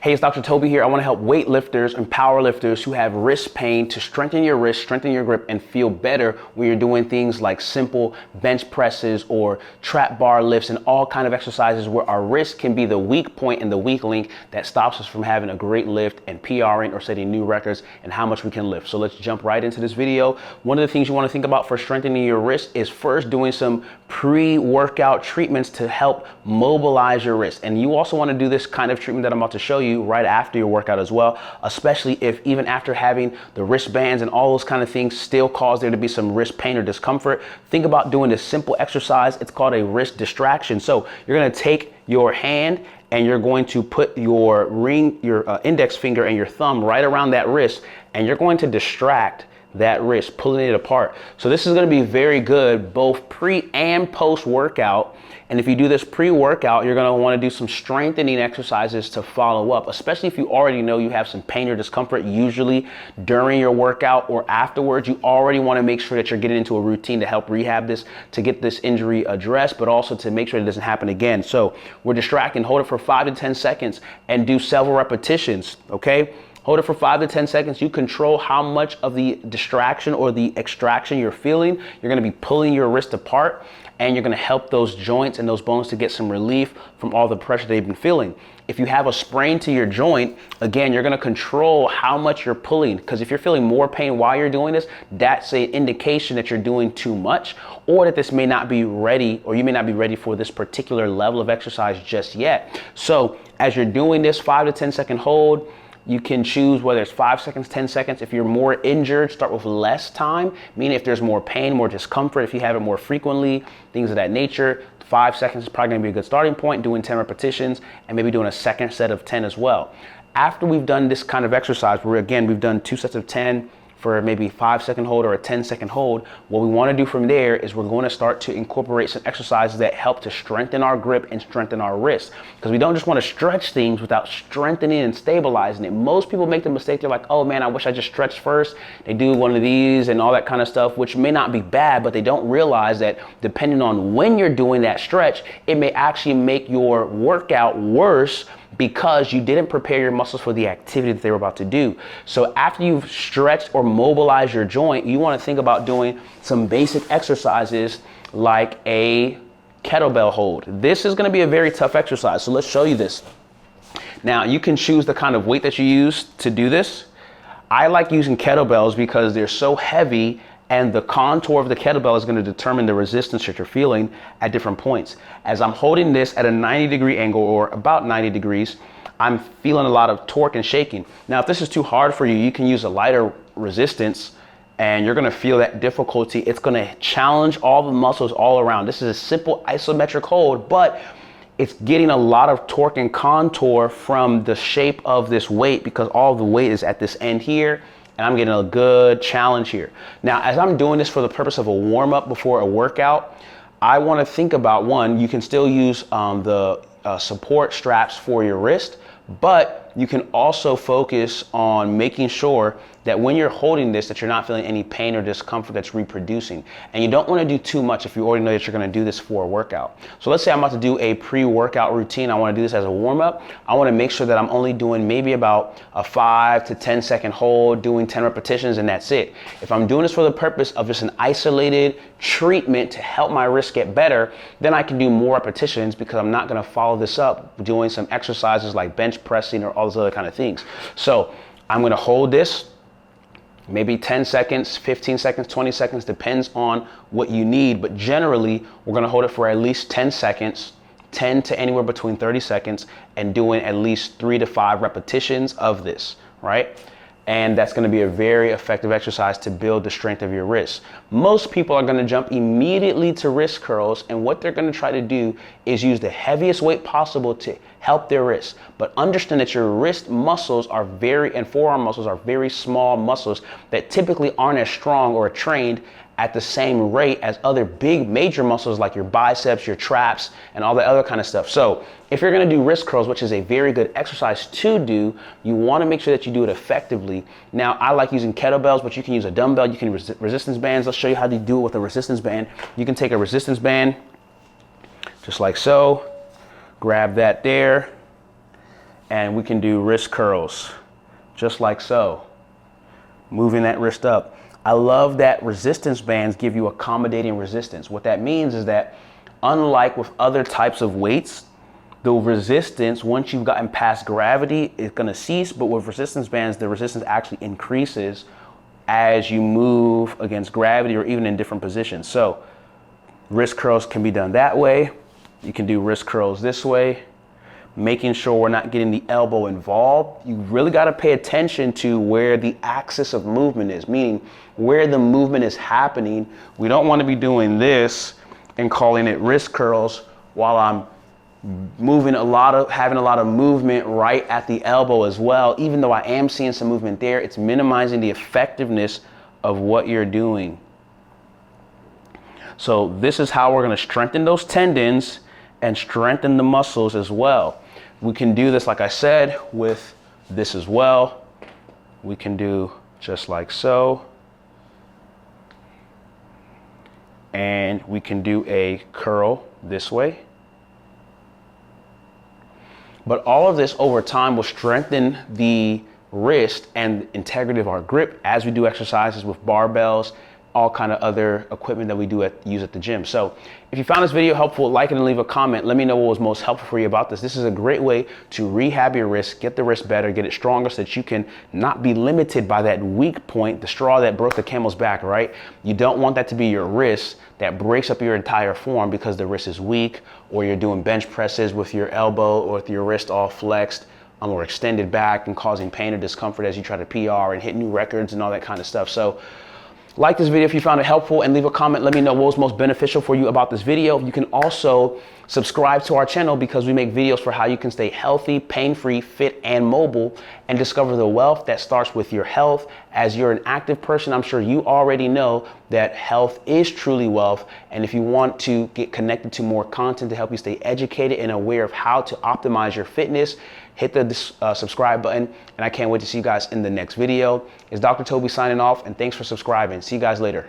Hey, it's Dr. Toby here. I want to help weightlifters and powerlifters who have wrist pain to strengthen your wrist, strengthen your grip, and feel better when you're doing things like simple bench presses or trap bar lifts and all kind of exercises where our wrist can be the weak point and the weak link that stops us from having a great lift and PRing or setting new records and how much we can lift. So let's jump right into this video. One of the things you want to think about for strengthening your wrist is first doing some pre-workout treatments to help mobilize your wrist. And you also want to do this kind of treatment that I'm about to show you right after your workout as well, especially if even after having the wristbands and all those kind of things still cause there to be some wrist pain or discomfort. Think about doing this simple exercise. It's called a wrist distraction. So you're going to take your hand and you're going to put your index finger and your thumb right around that wrist, and you're going to distract that wrist, pulling it apart. So this is going to be very good both pre and post workout. And if you do this pre-workout, you're going to want to do some strengthening exercises to follow up, especially if you already know you have some pain or discomfort. Usually during your workout or afterwards, you already want to make sure that you're getting into a routine to help rehab this, to get this injury addressed, but also to make sure it doesn't happen again. So we're distracting, hold it for 5 to 10 seconds and do several repetitions, okay? Hold it for 5 to 10 seconds. You control how much of the distraction or the extraction you're feeling. You're going to be pulling your wrist apart, and you're going to help those joints and those bones to get some relief from all the pressure they've been feeling. If you have a sprain to your joint, again, you're going to control how much you're pulling, because if you're feeling more pain while you're doing this, that's an indication that you're doing too much, or that this may not be ready, or you may not be ready for this particular level of exercise just yet. So as you're doing this 5 to 10 second hold, you can choose whether it's 5 seconds, 10 seconds. If you're more injured, start with less time, meaning if there's more pain, more discomfort, if you have it more frequently, things of that nature, 5 seconds is probably gonna be a good starting point, doing 10 repetitions and maybe doing a second set of 10 as well. After we've done this kind of exercise, where again, we've done 2 sets of 10 for maybe 5 second hold or a 10 second hold, what we want to do from there is we're going to start to incorporate some exercises that help to strengthen our grip and strengthen our wrist, because we don't just want to stretch things without strengthening and stabilizing it. Most people make the mistake, they're like, oh man, I wish I just stretched first. They do one of these and all that kind of stuff, which may not be bad, but they don't realize that depending on when you're doing that stretch, it may actually make your workout worse because you didn't prepare your muscles for the activity that they were about to do. So after you've stretched or mobilized your joint, you want to think about doing some basic exercises like a kettlebell hold. This is going to be a very tough exercise, so let's show you this. Now you can choose the kind of weight that you use to do this. I like using kettlebells because they're so heavy, and the contour of the kettlebell is going to determine the resistance that you're feeling at different points. As I'm holding this at a 90-degree angle, or about 90 degrees, I'm feeling a lot of torque and shaking. Now, if this is too hard for you, you can use a lighter resistance, and you're going to feel that difficulty. It's going to challenge all the muscles all around. This is a simple isometric hold, but it's getting a lot of torque and contour from the shape of this weight, because all the weight is at this end here, and I'm getting a good challenge here. Now, as I'm doing this for the purpose of a warm-up before a workout, I want to think about, one, you can still use the support straps for your wrist, but you can also focus on making sure that when you're holding this, that you're not feeling any pain or discomfort that's reproducing. And you don't want to do too much if you already know that you're going to do this for a workout. So let's say I'm about to do a pre-workout routine. I want to do this as a warm-up. I want to make sure that I'm only doing maybe about a 5 to 10 second hold, doing 10 repetitions, and that's it. If I'm doing this for the purpose of just an isolated treatment to help my wrist get better, then I can do more repetitions, because I'm not going to follow this up doing some exercises like bench pressing or all those other kind of things. So I'm going to hold this maybe 10 seconds, 15 seconds, 20 seconds, depends on what you need. But generally, we're going to hold it for at least 10 seconds, 10 to anywhere between 30 seconds, and doing at least 3 to 5 repetitions of this, right? And that's going to be a very effective exercise to build the strength of your wrist. Most people are going to jump immediately to wrist curls, and what they're going to try to do is use the heaviest weight possible to help their wrist. But understand that your wrist muscles are and forearm muscles are very small muscles that typically aren't as strong or trained at the same rate as other big major muscles like your biceps, your traps, and all that other kind of stuff. So if you're going to do wrist curls, which is a very good exercise to do, you want to make sure that you do it effectively. Now, I like using kettlebells, but you can use a dumbbell, you can use resistance bands. Let's show you how to do it with a resistance band. You can take a resistance band just like so, grab that there, And we can do wrist curls, just like so. Moving that wrist up. I love that resistance bands give you accommodating resistance. What that means is that unlike with other types of weights, the resistance, once you've gotten past gravity, is going to cease. But with resistance bands, the resistance actually increases as you move against gravity or even in different positions. So wrist curls can be done that way. You can do wrist curls this way, making sure we're not getting the elbow involved. You really got to pay attention to where the axis of movement is, meaning where the movement is happening. We don't want to be doing this and calling it wrist curls while I'm having a lot of movement right at the elbow as well. Even though I am seeing some movement there, it's minimizing the effectiveness of what you're doing. So this is how we're going to strengthen those tendons and strengthen the muscles as well. We can do this, like I said, with this as well. We can do just like so. And we can do a curl this way. But all of this over time will strengthen the wrist and integrity of our grip as we do exercises with barbells, all kind of other equipment that we use at the gym. So if you found this video helpful, like it and leave a comment. Let me know what was most helpful for you about this. This is a great way to rehab your wrist, get the wrist better, get it stronger so that you can not be limited by that weak point, the straw that broke the camel's back, right? You don't want that to be your wrist that breaks up your entire form because the wrist is weak, or you're doing bench presses with your elbow or with your wrist all flexed or extended back and causing pain or discomfort as you try to PR and hit new records and all that kind of stuff. So like this video if you found it helpful, and leave a comment. Let me know what was most beneficial for you about this video. You can also subscribe to our channel because we make videos for how you can stay healthy, pain-free, fit, and mobile, and discover the wealth that starts with your health. As you're an active person, I'm sure you already know that health is truly wealth. And if you want to get connected to more content to help you stay educated and aware of how to optimize your fitness, hit the subscribe button, and I can't wait to see you guys in the next video. It's Dr. Toby signing off, and thanks for subscribing. See you guys later.